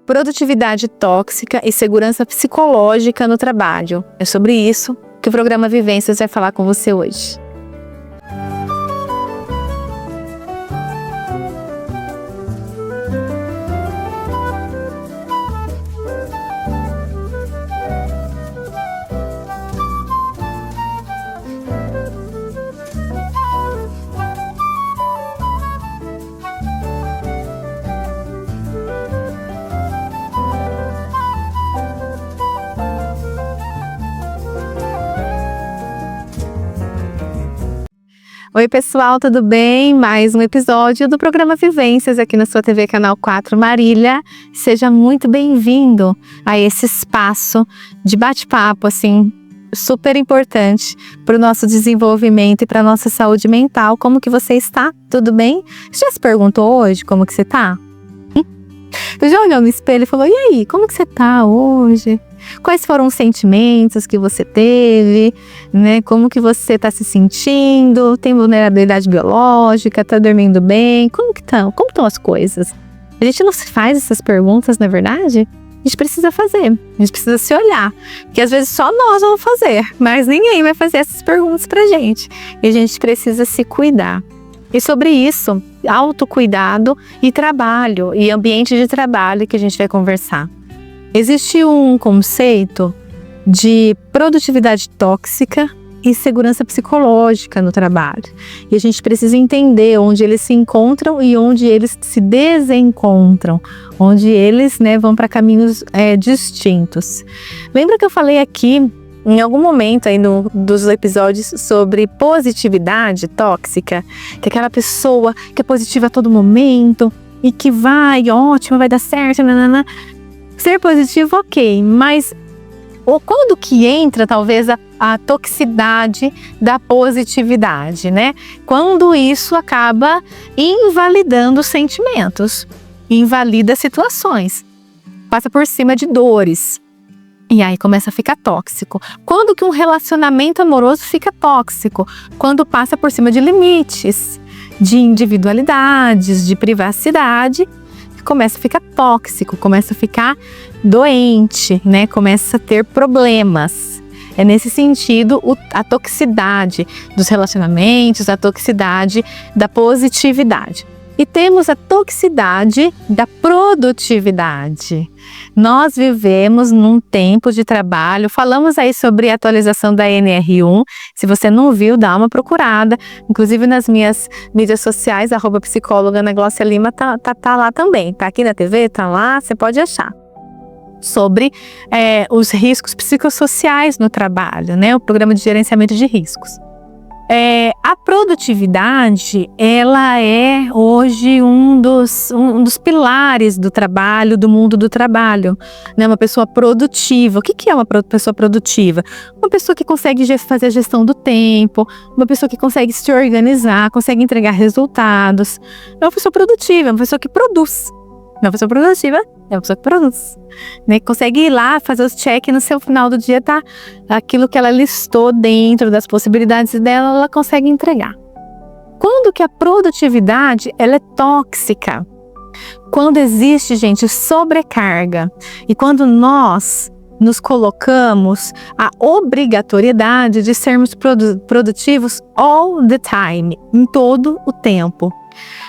Produtividade tóxica e segurança psicológica no trabalho. É sobre isso que o programa Vivências vai falar com você hoje. Oi pessoal, tudo bem? Mais um episódio do programa Vivências aqui na sua TV Canal 4 Marília. Seja muito bem-vindo a esse espaço de bate-papo, assim, super importante para o nosso desenvolvimento e para a nossa saúde mental. Como que você está? Tudo bem? Você já se perguntou hoje como que você está? Você já olhou no espelho e falou, e aí, como que você está hoje? Quais foram os sentimentos que você teve, né? Como que você está se sentindo? Tem vulnerabilidade biológica? Está dormindo bem? Como estão as coisas? A gente não se faz essas perguntas, não é verdade? A gente precisa fazer, a gente precisa se olhar. Porque às vezes só nós vamos fazer, mas ninguém vai fazer essas perguntas pra gente. E a gente precisa se cuidar. E sobre isso, autocuidado e trabalho, e ambiente de trabalho que a gente vai conversar. Existe um conceito de produtividade tóxica e segurança psicológica no trabalho. E a gente precisa entender onde eles se encontram e onde eles se desencontram, onde eles, vão para caminhos distintos. Lembra que eu falei aqui, em algum momento aí dos episódios sobre positividade tóxica, que é aquela pessoa que é positiva a todo momento e que vai, ótimo, vai dar certo, nanana. Ser positivo, ok, mas quando que entra talvez a toxicidade da positividade, né? Quando isso acaba invalidando sentimentos, invalida situações, passa por cima de dores. E aí começa a ficar tóxico. Quando que um relacionamento amoroso fica tóxico? Quando passa por cima de limites, de individualidades, de privacidade, começa a ficar tóxico, começa a ficar doente, né? Começa a ter problemas. É nesse sentido a toxicidade dos relacionamentos, a toxicidade da positividade. E temos a toxicidade da produtividade. Nós vivemos num tempo de trabalho, falamos aí sobre a atualização da NR1, se você não viu, dá uma procurada, inclusive nas minhas mídias sociais, @psicóloga Ana Glócia Lima, tá lá também, tá aqui na TV, tá lá, você pode achar. Sobre os riscos psicossociais no trabalho, né? O programa de gerenciamento de riscos. A produtividade, ela é hoje um dos pilares do trabalho, do mundo do trabalho, né? Uma pessoa produtiva. O que é uma pessoa produtiva? Uma pessoa que consegue fazer a gestão do tempo, uma pessoa que consegue se organizar, consegue entregar resultados. É uma pessoa produtiva, é uma pessoa que produz. Uma pessoa produtiva é uma pessoa que produz, né? Consegue ir lá, fazer os check no seu final do dia, tá? Aquilo que ela listou dentro das possibilidades dela, ela consegue entregar. Quando que a produtividade, ela é tóxica? Quando existe, gente, sobrecarga. E quando nós nos colocamos a obrigatoriedade de sermos produtivos all the time, em todo o tempo.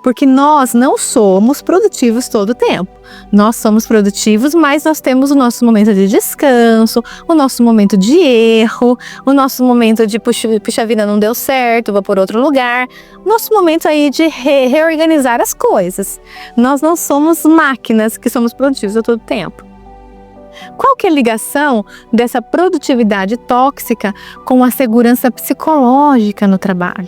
Porque nós não somos produtivos todo o tempo. Nós somos produtivos, mas nós temos o nosso momento de descanso, o nosso momento de erro, o nosso momento de puxa vida, não deu certo, vou por outro lugar. O nosso momento aí de reorganizar as coisas. Nós não somos máquinas que somos produtivos a todo tempo. Qual que é a ligação dessa produtividade tóxica com a segurança psicológica no trabalho?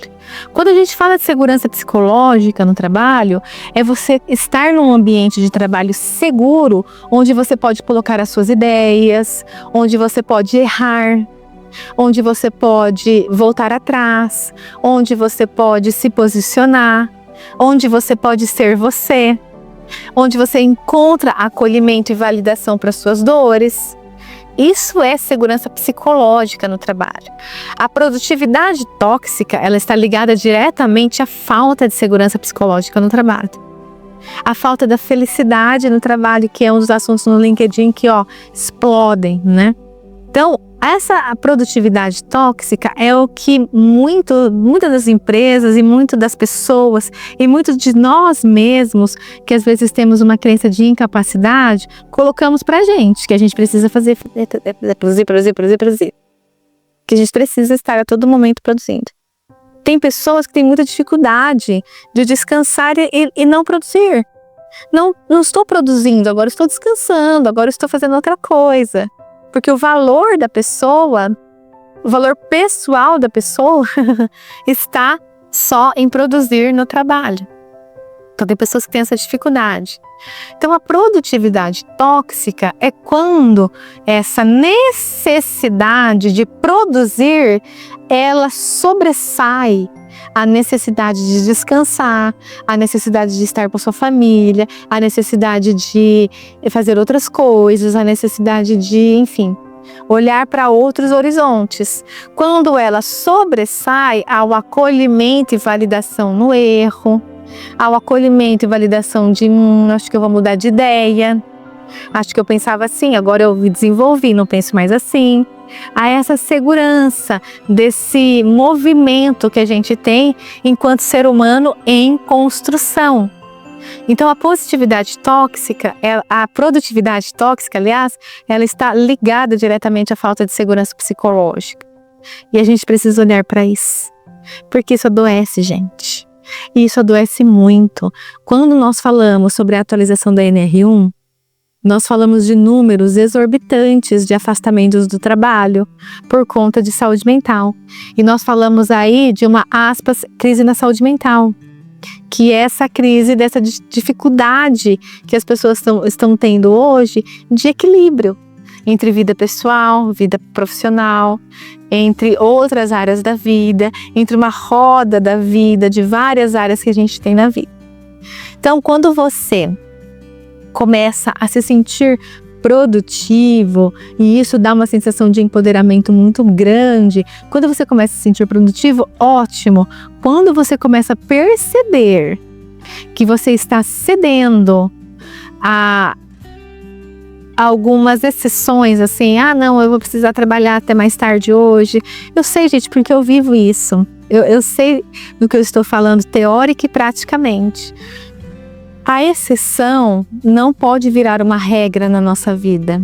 Quando a gente fala de segurança psicológica no trabalho, é você estar num ambiente de trabalho seguro, onde você pode colocar as suas ideias, onde você pode errar, onde você pode voltar atrás, onde você pode se posicionar, onde você pode ser você, onde você encontra acolhimento e validação para suas dores. Isso é segurança psicológica no trabalho. A produtividade tóxica, ela está ligada diretamente à falta de segurança psicológica no trabalho. A falta da felicidade no trabalho, que é um dos assuntos no LinkedIn que, explodem, né? Então, essa produtividade tóxica é o que muitas das empresas e muitas das pessoas e muitos de nós mesmos, que às vezes temos uma crença de incapacidade, colocamos pra gente, que a gente precisa fazer, produzir. Que a gente precisa estar a todo momento produzindo. Tem pessoas que têm muita dificuldade de descansar e não produzir. Não estou produzindo, agora estou descansando, agora estou fazendo outra coisa. Porque o valor da pessoa, o valor pessoal da pessoa está só em produzir no trabalho. Então tem pessoas que têm essa dificuldade. Então a produtividade tóxica é quando essa necessidade de produzir, ela sobressai a necessidade de descansar, a necessidade de estar com sua família, a necessidade de fazer outras coisas, a necessidade de, enfim, olhar para outros horizontes. Quando ela sobressai ao acolhimento e validação no erro, ao acolhimento e validação de acho que eu vou mudar de ideia, acho que eu pensava assim, agora eu me desenvolvi, não penso mais assim. A essa segurança desse movimento que a gente tem enquanto ser humano em construção. Então a produtividade tóxica, aliás, ela está ligada diretamente à falta de segurança psicológica. E a gente precisa olhar para isso, porque isso adoece, gente. E isso adoece muito. Quando nós falamos sobre a atualização da NR1, nós falamos de números exorbitantes de afastamentos do trabalho por conta de saúde mental. E nós falamos aí de uma, aspas, crise na saúde mental. Que é essa crise, dessa dificuldade que as pessoas estão tendo hoje de equilíbrio entre vida pessoal, vida profissional, entre outras áreas da vida, entre uma roda da vida, de várias áreas que a gente tem na vida. Então, quando você começa a se sentir produtivo, e isso dá uma sensação de empoderamento muito grande. Quando você começa a se sentir produtivo, ótimo. Quando você começa a perceber que você está cedendo a algumas exceções, assim, não, eu vou precisar trabalhar até mais tarde hoje. Eu sei, gente, porque eu vivo isso. Eu sei do que eu estou falando, teórica e praticamente. A exceção não pode virar uma regra na nossa vida.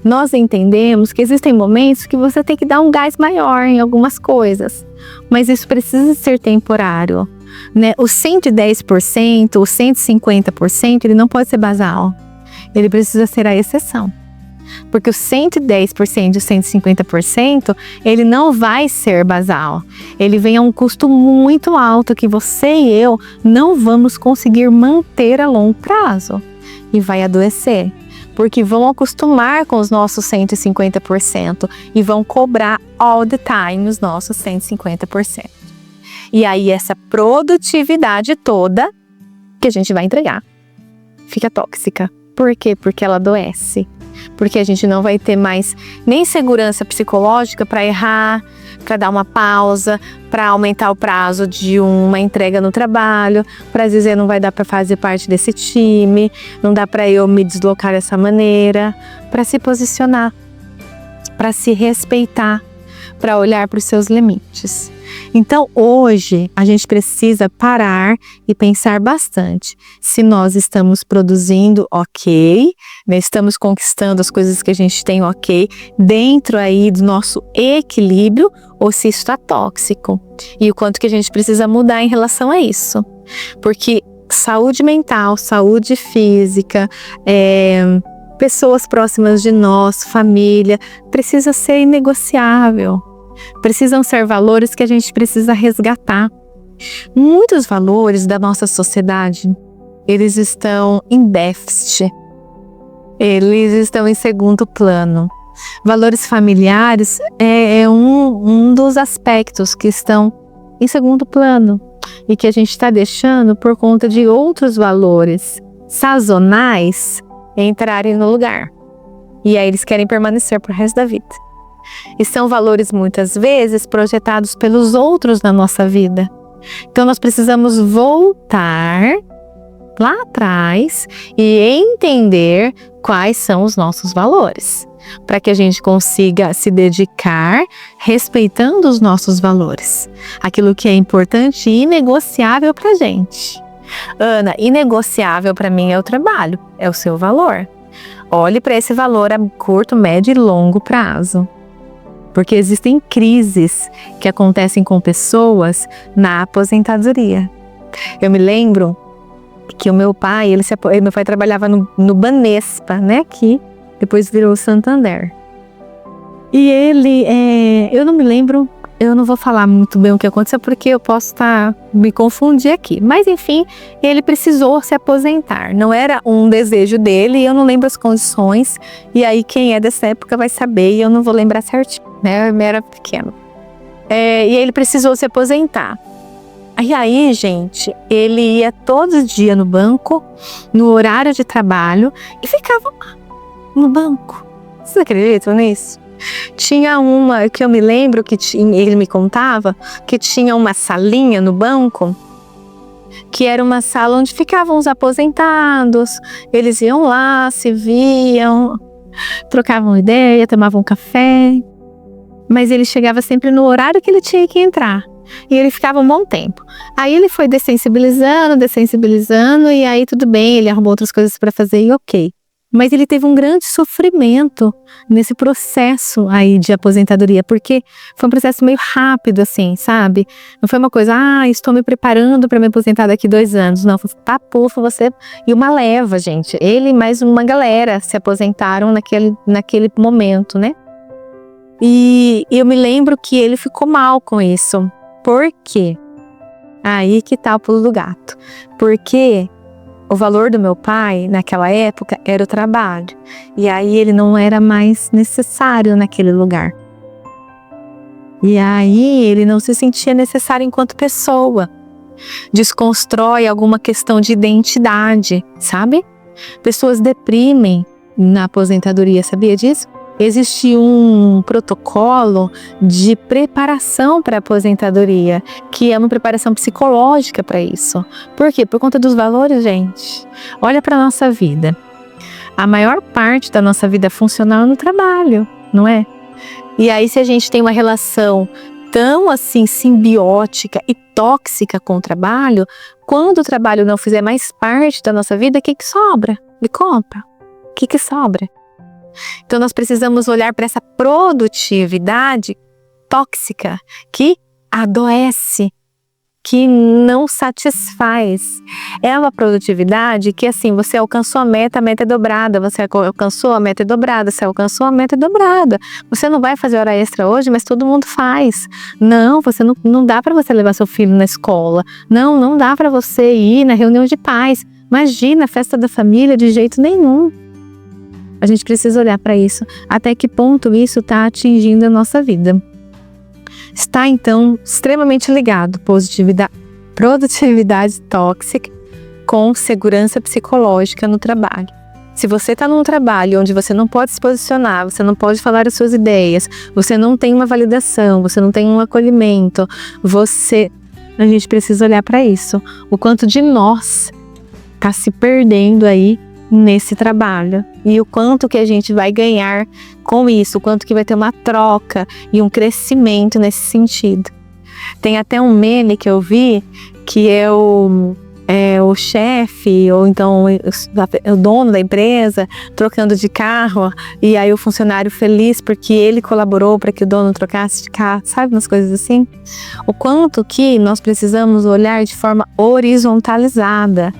Nós entendemos que existem momentos que você tem que dar um gás maior em algumas coisas, mas isso precisa ser temporário, né? O 110%, o 150%, ele não pode ser basal. Ele precisa ser a exceção. Porque o 110% e o 150%, ele não vai ser basal. Ele vem a um custo muito alto que você e eu não vamos conseguir manter a longo prazo. E vai adoecer. Porque vão acostumar com os nossos 150% e vão cobrar all the time os nossos 150%. E aí essa produtividade toda que a gente vai entregar fica tóxica. Por quê? Porque ela adoece. Porque a gente não vai ter mais nem segurança psicológica para errar, para dar uma pausa, para aumentar o prazo de uma entrega no trabalho, para dizer não vai dar para fazer parte desse time, não dá para eu me deslocar dessa maneira, para se posicionar, para se respeitar, para olhar para os seus limites. Então hoje a gente precisa parar e pensar bastante se nós estamos produzindo ok, né? Estamos conquistando as coisas que a gente tem ok, dentro aí do nosso equilíbrio, ou se isso está tóxico. E o quanto que a gente precisa mudar em relação a isso. Porque saúde mental, saúde física, pessoas próximas de nós, família, precisa ser inegociável. Precisam ser valores que a gente precisa resgatar. Muitos valores da nossa sociedade, eles estão em déficit. Eles estão em segundo plano. Valores familiares é um dos aspectos que estão em segundo plano e que a gente está deixando por conta de outros valores sazonais entrarem no lugar. E aí eles querem permanecer pro resto da vida. E são valores muitas vezes projetados pelos outros na nossa vida. Então nós precisamos voltar lá atrás e entender quais são os nossos valores, para que a gente consiga se dedicar respeitando os nossos valores, aquilo que é importante e inegociável para a gente. Ana, inegociável para mim é o trabalho, é o seu valor. Olhe para esse valor a curto, médio e longo prazo. Porque existem crises que acontecem com pessoas na aposentadoria. Eu me lembro que o meu pai, meu pai trabalhava no Banespa, né, que depois virou Santander. E ele, eu não me lembro, eu não vou falar muito bem o que aconteceu, porque eu posso me confundir aqui. Mas enfim, ele precisou se aposentar. Não era um desejo dele, e eu não lembro as condições. E aí quem é dessa época vai saber, e eu não vou lembrar certinho, né? Eu era pequeno. E ele precisou se aposentar. E aí, gente, ele ia todo dia no banco, no horário de trabalho, e ficava lá, no banco. Vocês acreditam nisso? Tinha uma que eu me lembro que ele me contava que tinha uma salinha no banco que era uma sala onde ficavam os aposentados. Eles iam lá, se viam, trocavam ideia, tomavam café, mas ele chegava sempre no horário que ele tinha que entrar. E ele ficava um bom tempo. Aí ele foi dessensibilizando, e aí tudo bem, ele arrumou outras coisas para fazer e ok. Mas ele teve um grande sofrimento nesse processo aí de aposentadoria, porque foi um processo meio rápido, assim, sabe? Não foi uma coisa, estou me preparando para me aposentar daqui 2 anos. Não, foi você e uma leva, gente. Ele e mais uma galera se aposentaram naquele momento, né? E eu me lembro que ele ficou mal com isso. Por quê? Aí que tá o pulo do gato. Porque o valor do meu pai, naquela época, era o trabalho. E aí ele não era mais necessário naquele lugar. E aí ele não se sentia necessário enquanto pessoa. Desconstrói alguma questão de identidade, sabe? Pessoas deprimem na aposentadoria, sabia disso? Existe um protocolo de preparação para a aposentadoria, que é uma preparação psicológica para isso. Por quê? Por conta dos valores, gente. Olha para a nossa vida. A maior parte da nossa vida é funcional no trabalho, não é? E aí, se a gente tem uma relação tão assim simbiótica e tóxica com o trabalho, quando o trabalho não fizer mais parte da nossa vida, o que sobra? Me conta. O que sobra? Então nós precisamos olhar para essa produtividade tóxica que adoece, que não satisfaz. É uma produtividade que assim, você alcançou a meta é dobrada, você alcançou a meta é dobrada, você alcançou a meta é dobrada. Você não vai fazer hora extra hoje, mas todo mundo faz. Não, você não dá para você levar seu filho na escola. Não dá para você ir na reunião de pais. Imagina a festa da família, de jeito nenhum. A gente precisa olhar para isso, até que ponto isso está atingindo a nossa vida. Está, então, extremamente ligado produtividade tóxica com segurança psicológica no trabalho. Se você está num trabalho onde você não pode se posicionar, você não pode falar as suas ideias, você não tem uma validação, você não tem um acolhimento, a gente precisa olhar para isso. O quanto de nós está se perdendo aí nesse trabalho e o quanto que a gente vai ganhar com isso, o quanto que vai ter uma troca e um crescimento nesse sentido. Tem até um meme que eu vi que é o chefe ou então o dono da empresa trocando de carro e aí o funcionário feliz porque ele colaborou para que o dono trocasse de carro, sabe, umas coisas assim. O quanto que nós precisamos olhar de forma horizontalizada.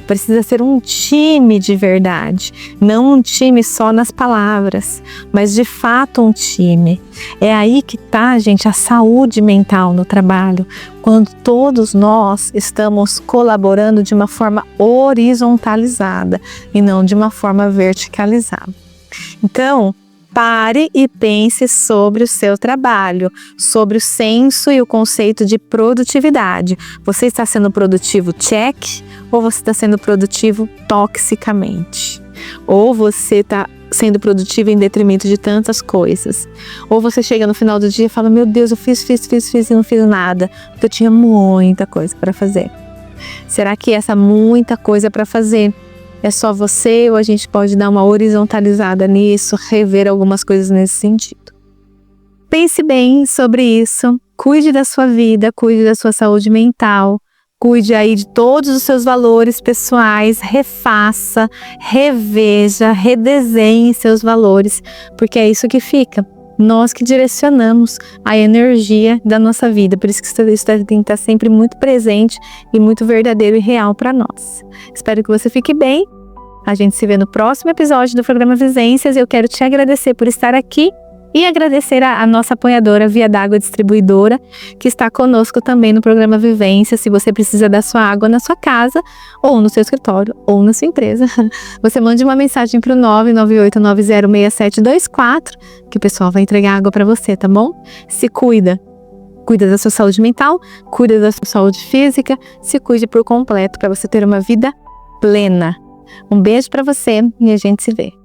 Precisa ser um time de verdade, não um time só nas palavras, mas de fato um time. É aí que tá, gente, a saúde mental no trabalho, quando todos nós estamos colaborando de uma forma horizontalizada e não de uma forma verticalizada. Então, pare e pense sobre o seu trabalho, sobre o senso e o conceito de produtividade. Você está sendo produtivo, check, ou você está sendo produtivo toxicamente? Ou você está sendo produtivo em detrimento de tantas coisas? Ou você chega no final do dia e fala, meu Deus, eu fiz e não fiz nada, porque eu tinha muita coisa para fazer. Será que essa muita coisa para fazer é só você ou a gente pode dar uma horizontalizada nisso, rever algumas coisas nesse sentido? Pense bem sobre isso, cuide da sua vida, cuide da sua saúde mental, cuide aí de todos os seus valores pessoais, refaça, reveja, redesenhe seus valores, porque é isso que fica. Nós que direcionamos a energia da nossa vida, por isso que isso tem que estar sempre muito presente e muito verdadeiro e real para nós. Espero que você fique bem. A gente se vê no próximo episódio do programa Vivências. Eu quero te agradecer por estar aqui e agradecer a nossa apoiadora Via d'Água Distribuidora, que está conosco também no programa Vivências. Se você precisa da sua água na sua casa, ou no seu escritório, ou na sua empresa, você mande uma mensagem para o 998906724, que o pessoal vai entregar água para você, tá bom? Se cuida. Cuida da sua saúde mental, cuida da sua saúde física, se cuide por completo para você ter uma vida plena. Um beijo para você e a gente se vê.